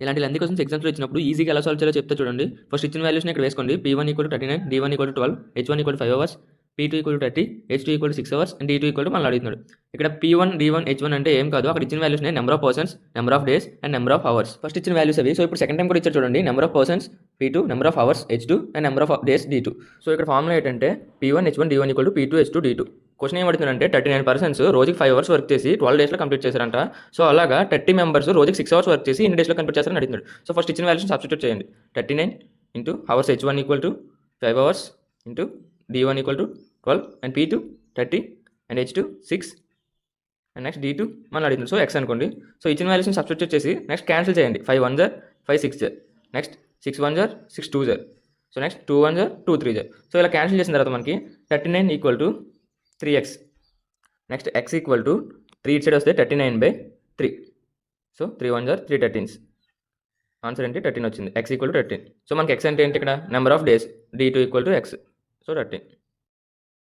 ఇలాంటి lengthy questions ఎగ్జామ్స్లో ఇచ్చినప్పుడు ఈజీగా ఎలా సాల్వ్ చేయాలో చెప్తే చూడండి. ఫస్ట్ ఇచ్చిన వాల్యూస్ని ఇక్కడ వేసుకోండి. P1 = 39, D1 = 12, H1 = 5 hours, P2 = 30, H2 = 6 hours and D2 = మనల్ని అడుగుతున్నాడు. ఇక్కడ P1, D1, H1 అంటే ఏం కాదు, అక్కడ ఇచ్చిన వాల్యూస్ని number of persons, number of days and number of hours. First ఇచ్చిన వాల్యూస్ అవి. సో ఇప్పుడు సెకండ్ టైం కూడా ఇచ్చారు చూడండి. Number of persons P2, number of hours H2 and number of days D2. So ఇక్కడ ఫార్ములా ఏంటంటే P1, H1, D1 = P2, H2, D2. Question ఏమడుతుందంటే 39 persons రోజుకి 5 hours work చేసి 12 డేస్లో కంప్లీట్ చేశారంట. సో అలాగా 30 మెంబర్స్ రోజుకి 6 అవర్స్ వర్క్ చేసి ఇన్ని డేస్లో కంప్లీట్ చేస్తారని అడుగుతున్నాడు. సో ఫస్ట్ ఇచ్చిన వాల్యూస్ సబ్స్టిట్యూట్ చేయండి. 39 into hours H1 = 5 hours into D1 = 12 and P2 30 and H2 6 and next D2 మనం అడుగుతుంది. సో X అనుకోండి. సో ఇచ్చిన వాల్యూస్ని సబ్స్టిట్యూట్ చేసి నెక్స్ట్ క్యాన్సిల్ చేయండి. 5 1 జర్ 5 6 జర్, నెక్స్ట్ 6 1 జర్ 6 2 జర్, సో నెక్స్ట్ 2 1 జర్ 2 3 జర్. సో ఇలా క్యాన్సిల్ చేసిన తర్వాత మనకి 39 = 3x, నెక్స్ట్ x = 3 ఇటు సైడ్ వస్తే 39/3. So 3 1 జర్ 3 13s. ఆన్సర్ ఏంటి 13 వచ్చింది. x = 13. సో మనకి x అంటే ఏంటి ఇక్కడ number of days, D2 = x. So 13.